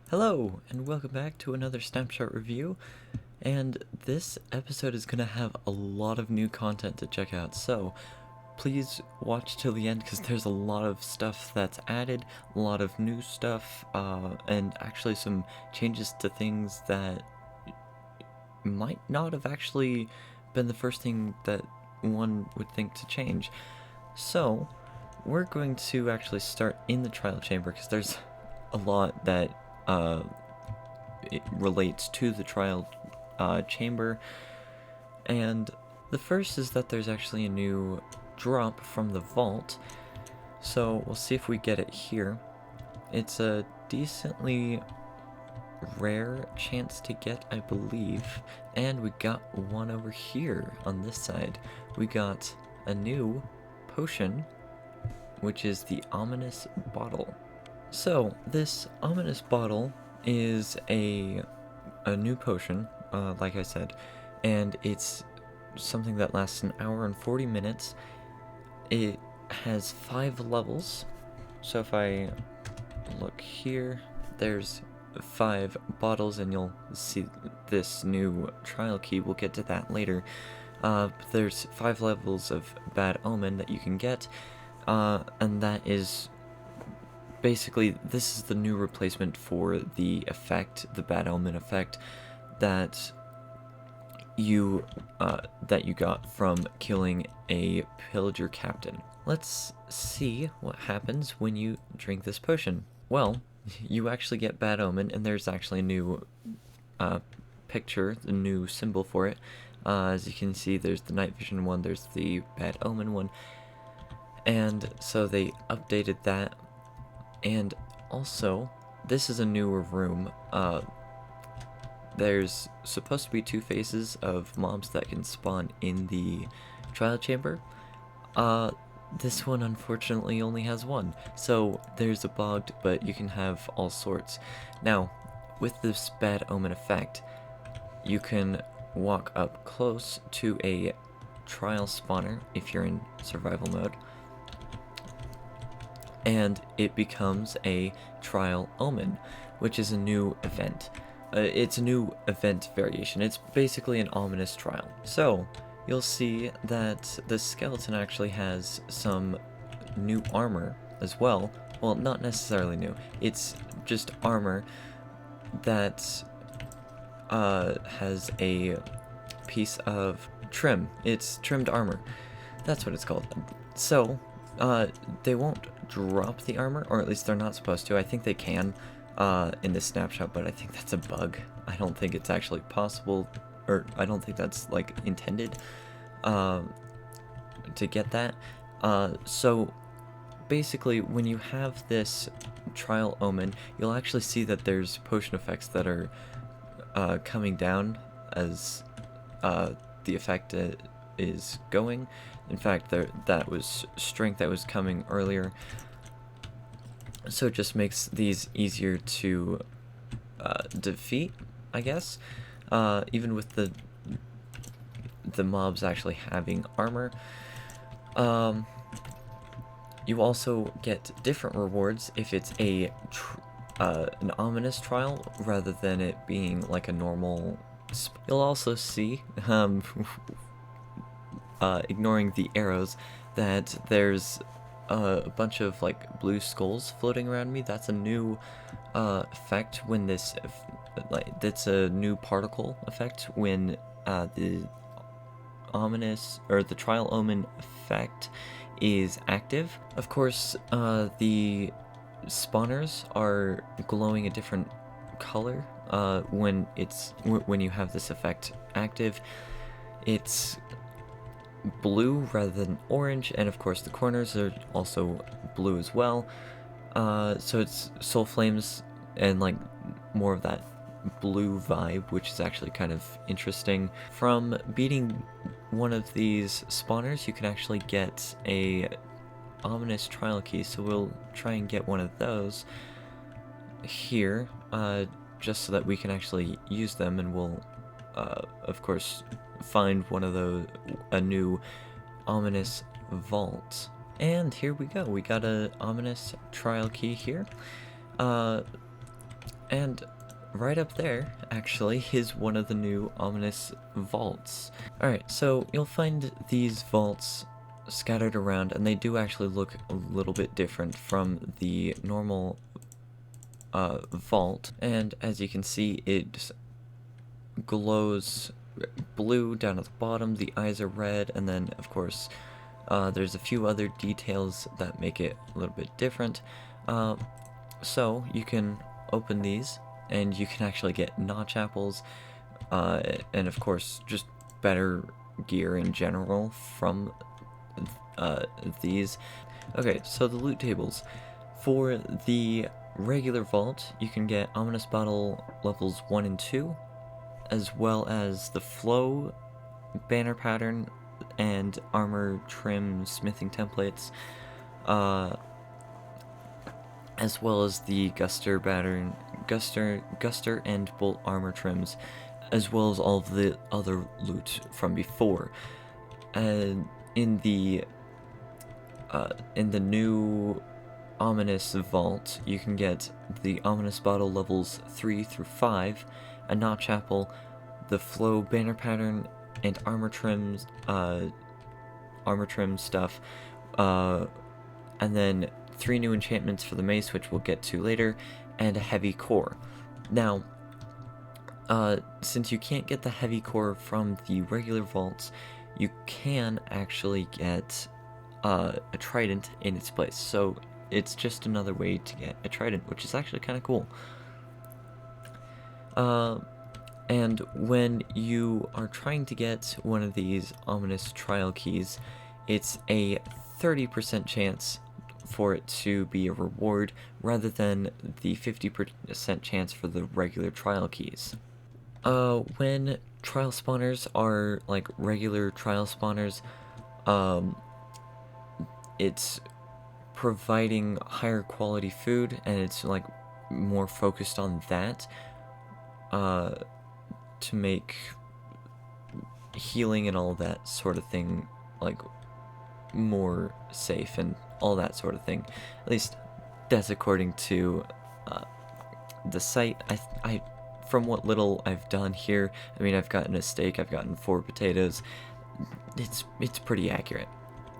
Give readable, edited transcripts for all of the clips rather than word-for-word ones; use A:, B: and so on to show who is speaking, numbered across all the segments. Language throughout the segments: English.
A: Hello, and welcome back to another Snapshot review, and this episode is going to have a lot of new content to check out, so please watch till the end because there's a lot of stuff that's added, a lot of new stuff, and actually some changes to things that might not have actually been the first thing that one would think to change. So, we're going to actually start in the trial chamber because there's a lot that it relates to the trial chamber, and the first is that there's actually a new drop from the vault, so we'll see if we get it here. It's a decently rare chance to get, I believe, and we got one over here on this side. We got a new potion, which is the ominous bottle. So this ominous bottle is a new potion, like I said, and it's something that lasts an hour and 40 minutes. It has 5 levels, so if I look here, there's 5 bottles, and you'll see this new trial key. We'll get to that later. There's 5 levels of Bad Omen that you can get, and that is basically, this is the new replacement for the effect, the Bad Omen effect, that you got from killing a pillager captain. Let's see what happens when you drink this potion. Well, you actually get Bad Omen, and there's actually a new picture, a new symbol for it. As you can see, there's the night vision one, there's the Bad Omen one, and so they updated that. And also, this is a newer room. There's supposed to be 2 phases of mobs that can spawn in the trial chamber. This one unfortunately only has 1. So there's a bogged, but you can have all sorts. Now, with this Bad Omen effect, you can walk up close to a trial spawner if you're in survival mode, and it becomes a trial omen, which is a new event. It's a new event variation. It's basically an ominous trial. So you'll see that the skeleton actually has some new armor as well. Well, not necessarily new. It's just armor that has a piece of trim. It's trimmed armor. That's what it's called. So they won't drop the armor, or at least they're not supposed to. I think they can in this snapshot, but I think that's a bug. I don't think it's actually possible, or I don't think that's like intended to get that. So basically, when you have this trial omen, you'll actually see that there's potion effects that are coming down as the effect is going. In fact, that was strength that was coming earlier, so it just makes these easier to defeat, I guess, even with the mobs actually having armor. You also get different rewards if it's an ominous trial rather than it being like a normal. You'll also see, ignoring the arrows, that there's a bunch of like blue skulls floating around me. That's a new effect when that's a new particle effect when the ominous, or the trial omen effect is active. Of course, the spawners are glowing a different color when you have this effect active. It's blue rather than orange, and of course the corners are also blue as well. So it's soul flames and like more of that blue vibe, which is actually kind of interesting. From beating one of these spawners, you can actually get a ominous trial key, so we'll try and get one of those here, just so that we can actually use them, and we'll of course find one of a new ominous vault. And here we go, we got a ominous trial key here. And right up there, actually, is one of the new ominous vaults. Alright, so you'll find these vaults scattered around, and they do actually look a little bit different from the normal vault. And as you can see, it glows blue down at the bottom, the eyes are red, and then, of course, there's a few other details that make it a little bit different. So you can open these, and you can actually get notch apples, and of course just better gear in general from these. Okay, so the loot tables. For the regular vault, you can get Ominous Bottle levels 1 and 2, as well as the Flow banner pattern and armor trim smithing templates, as well as the Guster and Bolt armor trims, as well as all of the other loot from before. And in the new Ominous Vault, you can get the Ominous Bottle levels 3 through 5, a Notch Apple, the Flow banner pattern, and armor trim stuff, and then 3 new enchantments for the mace, which we'll get to later, and a heavy core. Now, since you can't get the heavy core from the regular vaults, you can actually get a trident in its place. So it's just another way to get a trident, which is actually kind of cool. And when you are trying to get one of these ominous trial keys, it's a 30% chance for it to be a reward rather than the 50% chance for the regular trial keys. When trial spawners are like regular trial spawners, it's providing higher quality food, and it's like more focused on that, to make healing and all that sort of thing like more safe and all that sort of thing. At least that's according to the site. I from what little I've done here, I mean, I've gotten a steak, I've gotten 4 potatoes. It's pretty accurate.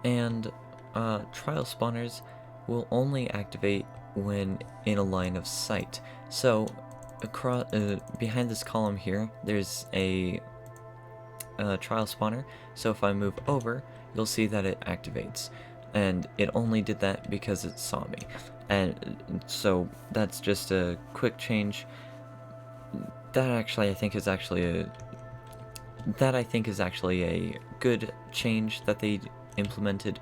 A: And trial spawners will only activate when in a line of sight. So across behind this column here, there's a trial spawner. So if I move over, you'll see that it activates, and it only did that because it saw me. And so that's just a quick change. That actually I think is actually a good change that they implemented.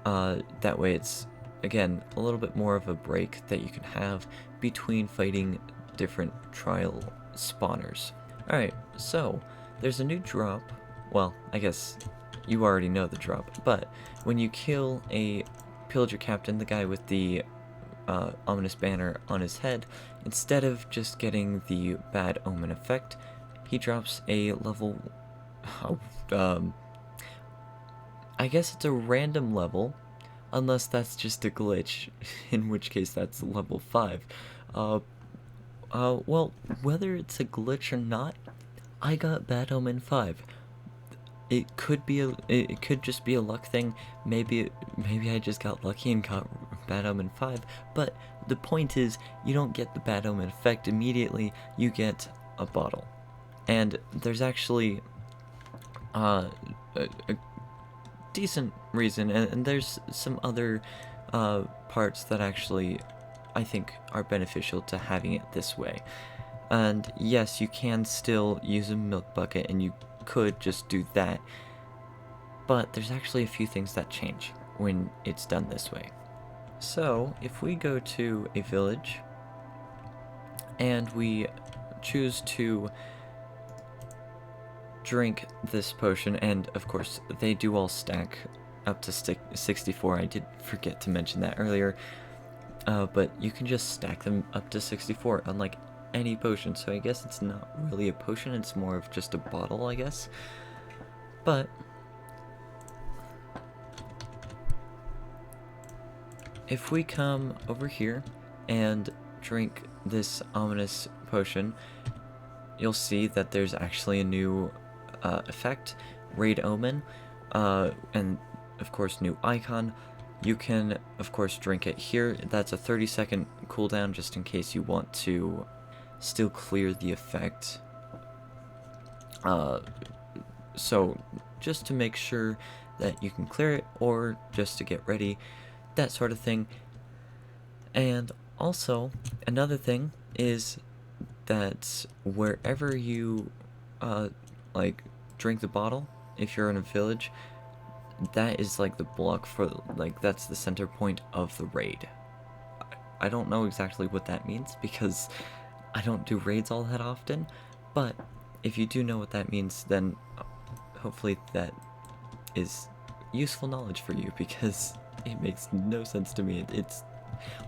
A: That way it's, again, a little bit more of a break that you can have between fighting different trial spawners. Alright, so there's a new drop. Well, I guess you already know the drop, but when you kill a pillager captain, the guy with the ominous banner on his head, instead of just getting the bad omen effect, he drops a level, I guess it's a random level, unless that's just a glitch, in which case that's level 5. Well, whether it's a glitch or not, I got Bad Omen 5. It could just be a luck thing. Maybe I just got lucky and got Bad Omen 5. But the point is, you don't get the Bad Omen effect immediately. You get a bottle, and there's actually a decent reason, and there's some other parts that actually I think are beneficial to having it this way. And yes, you can still use a milk bucket, and you could just do that, but there's actually a few things that change when it's done this way. So if we go to a village and we choose to drink this potion, and of course they do all stack up to 64. I did forget to mention that earlier, but you can just stack them up to 64, unlike any potion. So I guess it's not really a potion, it's more of just a bottle, I guess. But if we come over here and drink this ominous potion, you'll see that there's actually a new effect, Raid Omen, and of course new icon. You can of course drink it here. That's a 30-second cooldown just in case you want to still clear the effect. So just to make sure that you can clear it, or just to get ready, that sort of thing. And also another thing is that wherever you like drink the bottle, if you're in a village, that is like the block for, like, that's the center point of the raid. I don't know exactly what that means because I don't do raids all that often, but if you do know what that means, then hopefully that is useful knowledge for you, because it makes no sense to me. It's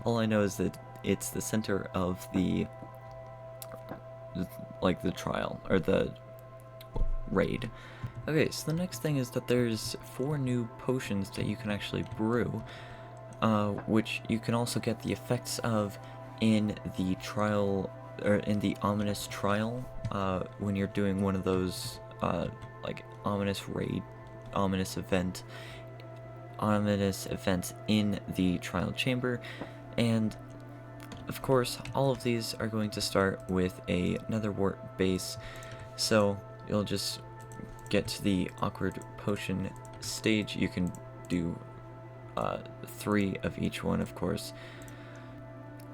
A: all I know is that it's the center of the, like, the trial, or the raid. Okay, so the next thing is that there's 4 new potions that you can actually brew, which you can also get the effects of in the trial, or in the ominous trial, when you're doing one of those, like, ominous events in the trial chamber. And of course, all of these are going to start with a nether wart base, so you'll just get to the awkward potion stage. You can do 3 of each one, of course,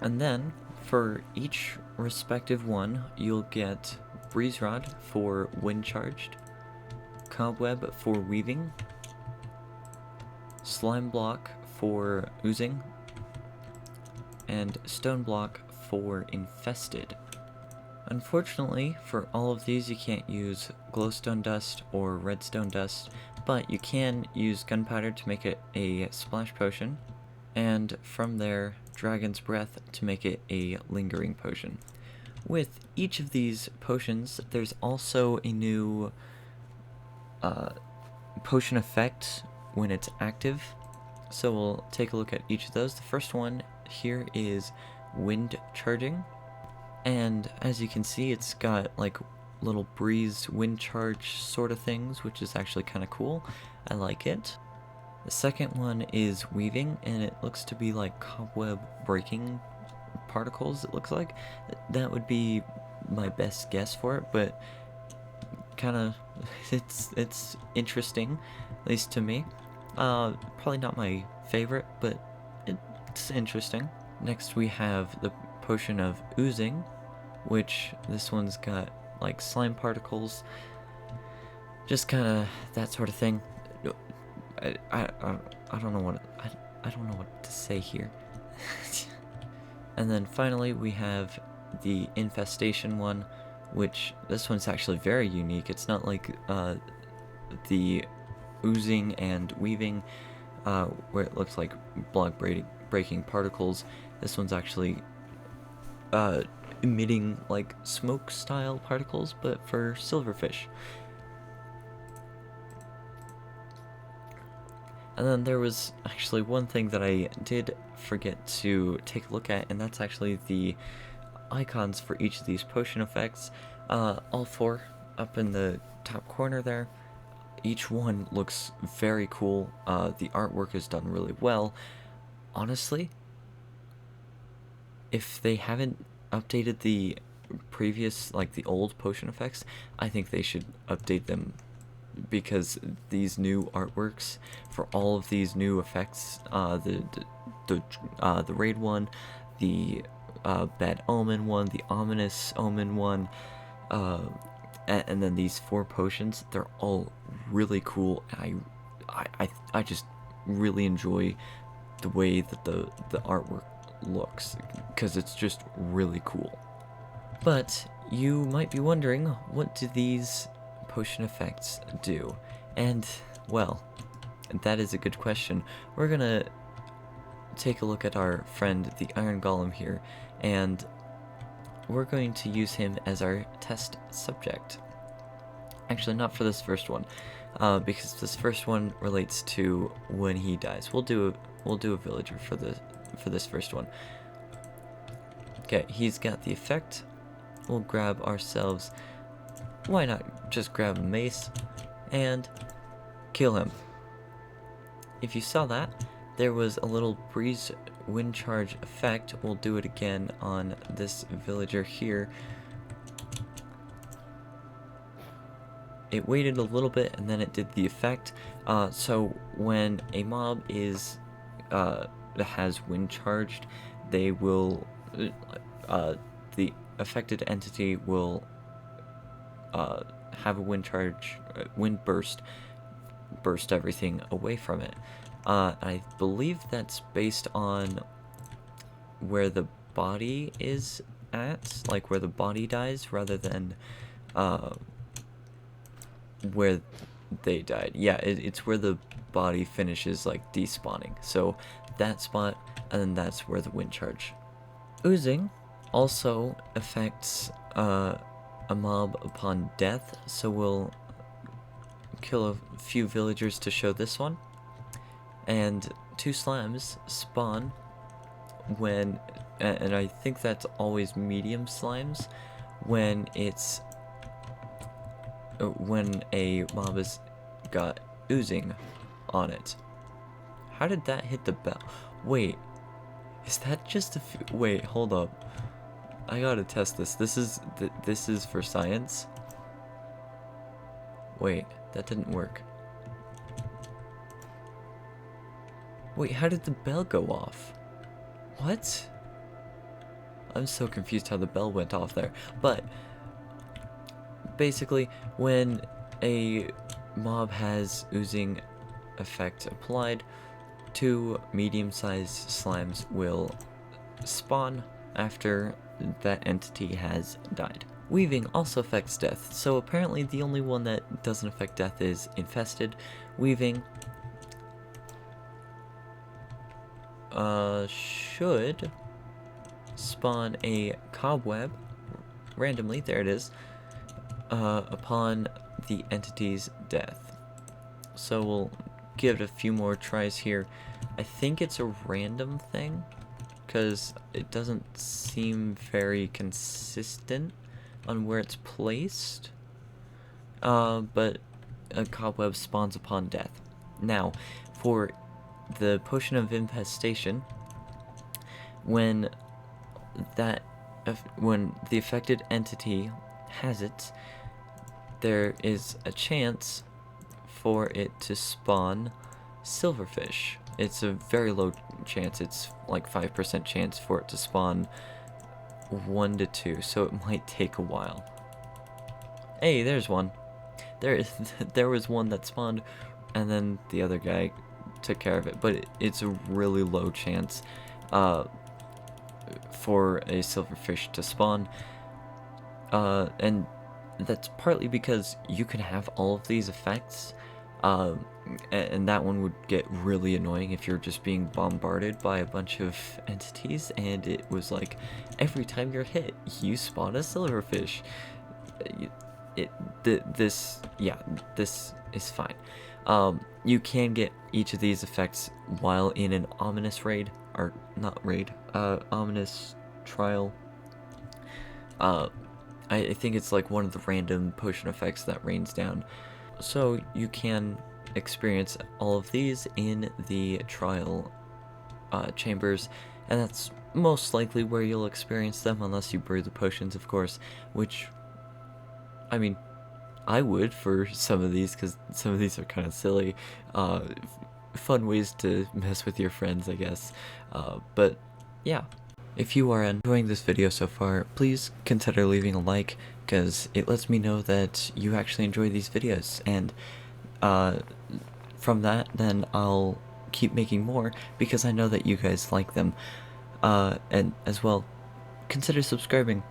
A: and then for each respective one you'll get breeze rod for wind charged, cobweb for weaving, slime block for oozing, and stone block for infested. Unfortunately, for all of these you can't use glowstone dust or redstone dust, but you can use gunpowder to make it a splash potion, and from there dragon's breath to make it a lingering potion. With each of these potions there's also a new potion effect when it's active, so we'll take a look at each of those. The first one here is wind charging, and as you can see it's got like little breeze wind charge sort of things, which is actually kind of cool. I like it. The second one is weaving, and it looks to be like cobweb breaking particles. It looks like that would be my best guess for it, but kind of it's interesting, at least to me. Probably not my favorite, but it's interesting. Next we have the potion of oozing, which this one's got like slime particles, just kind of that sort of thing. I don't know what I don't know what to say here. And then finally we have the infestation one, which this one's actually very unique. It's not like the oozing and weaving, where it looks like block breaking particles. This one's actually emitting like smoke style particles, but for silverfish. And then there was actually one thing that I did forget to take a look at, and that's actually the icons for each of these potion effects. All 4 up in the top corner there. Each one looks very cool. The artwork is done really well. Honestly, if they haven't updated the previous, like the old potion effects, I think they should update them, because these new artworks for all of these new effects, the raid one, the bad omen one, the ominous omen one, and then these 4 potions, they're all really cool, and I just really enjoy the way that the artwork looks, because it's just really cool. But you might be wondering, what do these potion effects do? And well, that is a good question. We're gonna take a look at our friend the Iron Golem here, and we're going to use him as our test subject. Actually, not for this first one, because this first one relates to when he dies. We'll do a villager for this first one. Okay, he's got the effect. We'll grab ourselves, why not just grab a mace and kill him. If you saw that, there was a little breeze wind charge effect. We'll do it again on this villager here. It waited a little bit and then it did the effect. So when a mob is has wind charged, they will the affected entity will have a wind charge, wind burst everything away from it. I believe that's based on where the body is at, like where the body dies, rather than where they died. Yeah, it's where the body finishes like despawning. So that spot, and then that's where the wind charge. Oozing also affects a mob upon death, so we'll kill a few villagers to show this one. And 2 slimes spawn when, and I think that's always medium slimes, when it's when a mob has got oozing on it. How did that hit the bell? Wait, is that just a few? Wait, hold up. I gotta test this. This is for science. Wait, that didn't work. Wait, how did the bell go off? What? I'm so confused how the bell went off there. But basically, when a mob has oozing effect applied, 2 medium-sized slimes will spawn after that entity has died. Weaving also affects death, so apparently the only one that doesn't affect death is infested. Weaving should spawn a cobweb randomly, there it is, upon the entity's death. So we'll give it a few more tries here. I think it's a random thing, because it doesn't seem very consistent on where it's placed, but a cobweb spawns upon death. Now, for the potion of infestation, when the affected entity has it, there is a chance for it to spawn silverfish. It's a very low chance. It's like 5% chance for it to spawn 1 to 2, so it might take a while. Hey, there's one. There was one that spawned, and then the other guy took care of it, but it's a really low chance for a silverfish to spawn, and that's partly because you can have all of these effects, and that one would get really annoying if you're just being bombarded by a bunch of entities and it was like every time you're hit you spawn a silverfish. This is fine. You can get each of these effects while in an ominous raid, or not raid, ominous trial. I think it's like one of the random potion effects that rains down. So you can experience all of these in the trial chambers, and that's most likely where you'll experience them, unless you brew the potions, of course, which, I mean, I would for some of these, because some of these are kind of silly, fun ways to mess with your friends, I guess, but yeah. If you are enjoying this video so far, please consider leaving a like, because it lets me know that you actually enjoy these videos, and from that, then I'll keep making more, because I know that you guys like them, and as well, consider subscribing,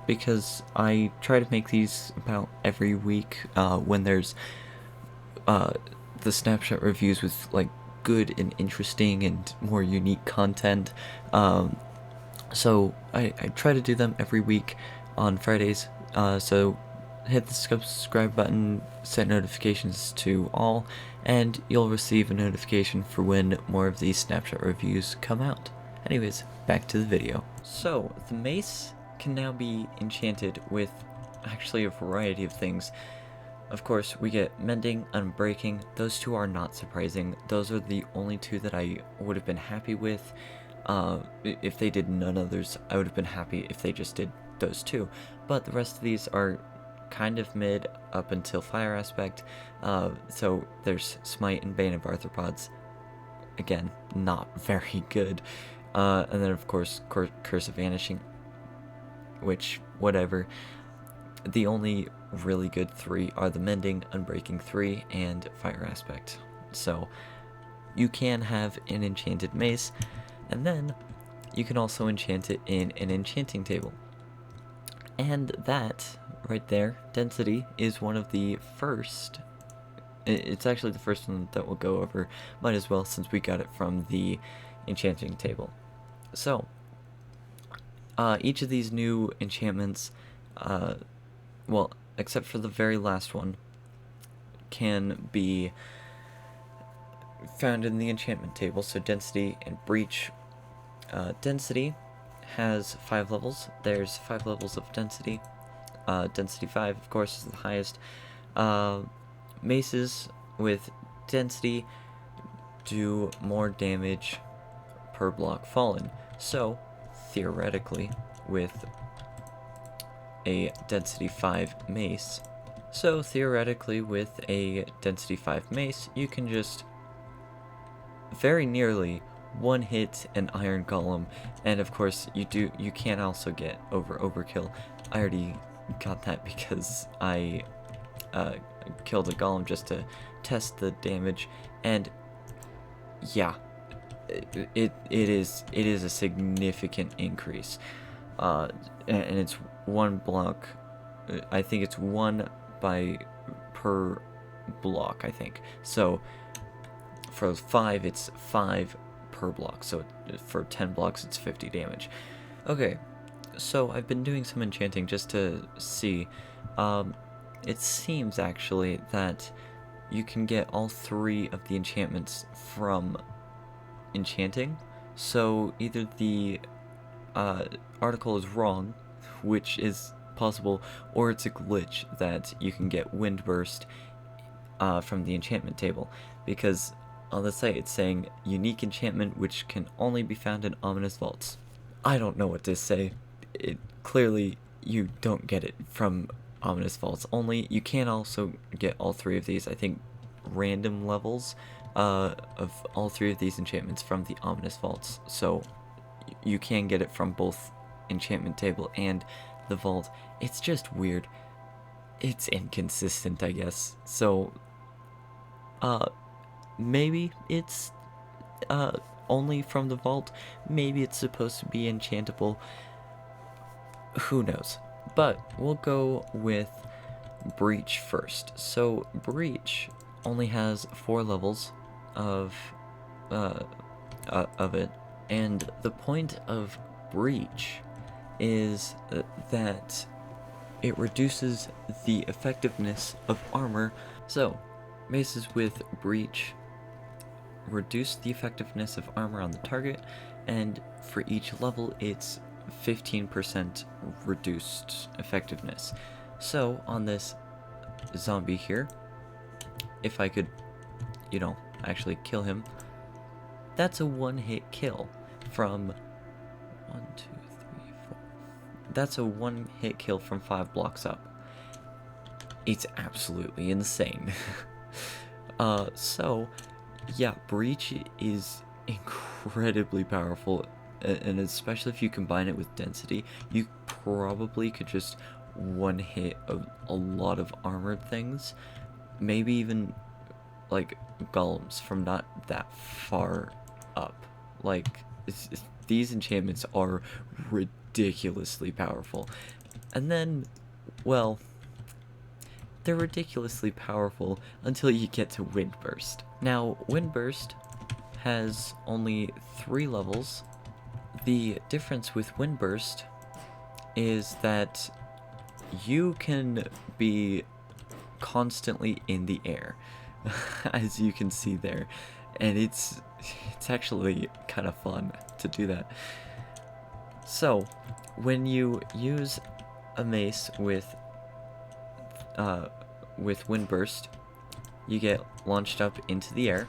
A: because I try to make these about every week, when there's the Snapshot reviews with like good and interesting and more unique content. So I try to do them every week on Fridays, so hit the subscribe button, set notifications to all, and you'll receive a notification for when more of these Snapshot reviews come out. Anyways, back to the video. So, the mace can now be enchanted with actually a variety of things. Of course, we get Mending, Unbreaking. Those two are not surprising. Those are the only two that I would have been happy with. If they did none others, I would have been happy if they just did those two. But the rest of these are kind of mid up until Fire Aspect. So there's Smite and Bane of Arthropods. Again, not very good. And then of course Curse of Vanishing, which, whatever. The only really good three are the Mending, Unbreaking 3, and Fire Aspect. So you can have an enchanted mace, and then you can also enchant it in an enchanting table. And that, right there, Density, is one of the first. It's actually the first one that we'll go over. Might as well, since we got it from the enchanting table. So, each of these new enchantments, well, except for the very last one, can be found in the enchantment table. So Density and Breach. Density has 5 levels. There's 5 levels of Density. Density 5, of course, is the highest. Maces with Density do more damage per block fallen. So, theoretically, with a Density 5 mace, you can just very nearly one hit an Iron Golem, and of course you can also get overkill. I already got that because I killed a Golem just to test the damage, and yeah, it is a significant increase, and it's one block. I think it's one per block, I think. So for 5, it's 5 per block. So for 10 blocks, it's 50 damage. Okay, so I've been doing some enchanting just to see. It seems actually that you can get all 3 of the enchantments from enchanting. So either the article is wrong, which is possible, or it's a glitch that you can get Wind Burst from the enchantment table, because on the site it's saying unique enchantment which can only be found in ominous vaults. I don't know what to say. Clearly you don't get it from ominous vaults only. You can also get all 3 of these, I think, random levels of all 3 of these enchantments from the ominous vaults. So you can get it from both enchantment table and the vault. It's just weird. It's inconsistent, I guess. So maybe it's only from the vault. Maybe it's supposed to be enchantable. Who knows? But we'll go with Breach first. So Breach only has 4 levels of it, and the point of Breach is that it reduces the effectiveness of armor. So maces with Breach reduce the effectiveness of armor on the target, and for each level it's 15% reduced effectiveness. So on this zombie here, if I could, actually kill him, that's a 1-hit kill from 1, 2, 3, 4. That's a 1-hit kill from 5 blocks up. It's absolutely insane. So yeah, Breach is incredibly powerful, and especially if you combine it with Density, you probably could just one-hit a lot of armored things, maybe even like golems from not that far up. Like, these enchantments are ridiculously powerful. And then, well, they're ridiculously powerful until you get to Wind Burst. Now, Wind Burst has only 3 levels. The difference with Wind Burst is that you can be constantly in the air, as you can see there, and it's actually kind of fun. to do that. So, when you use a mace with Wind Burst, you get launched up into the air,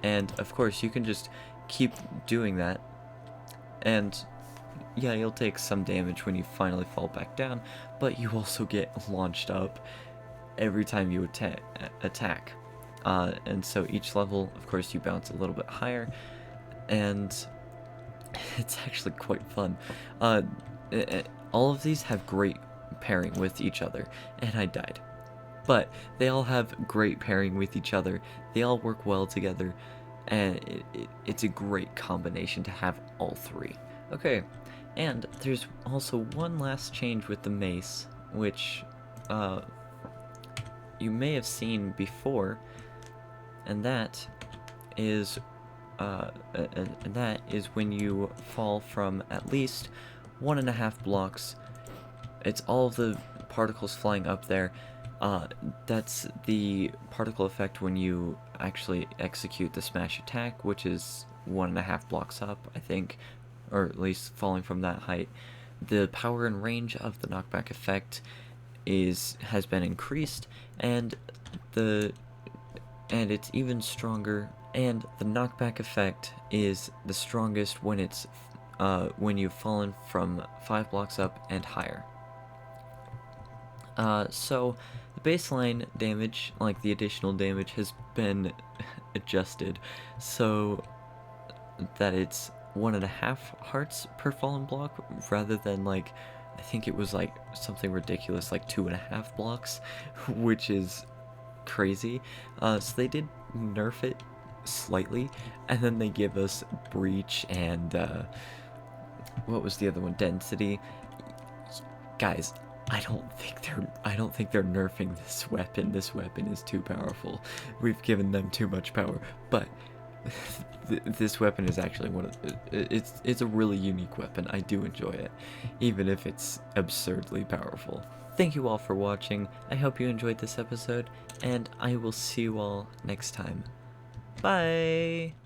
A: and of course you can just keep doing that, and yeah, you'll take some damage when you finally fall back down, but you also get launched up every time you attack. And so each level, of course, you bounce a little bit higher, and it's actually quite fun. All of these have great pairing with each other, and I died. But they all have great pairing with each other, they all work well together, and it's a great combination to have all three. Okay, and there's also one last change with the mace, which you may have seen before, and that is when you fall from at least 1.5 blocks. It's all of the particles flying up there. That's the particle effect when you actually execute the smash attack, which is 1.5 blocks up, I think, or at least falling from that height. The power and range of the knockback effect has been increased, and it's even stronger. And the knockback effect is the strongest when it's when you've fallen from 5 blocks up and higher. So the baseline damage, like the additional damage, has been adjusted so that it's 1.5 hearts per fallen block, rather than, like, I think it was like something ridiculous like 2.5 blocks, which is crazy. So they did nerf it slightly, and then they give us breach and what was the other one? Density. Guys, I don't think they're nerfing this weapon. This weapon is too powerful. We've given them too much power, but this weapon is actually it's a really unique weapon. I do enjoy it, even if it's absurdly powerful. Thank you all for watching. I hope you enjoyed this episode, and I will see you all next time. Bye!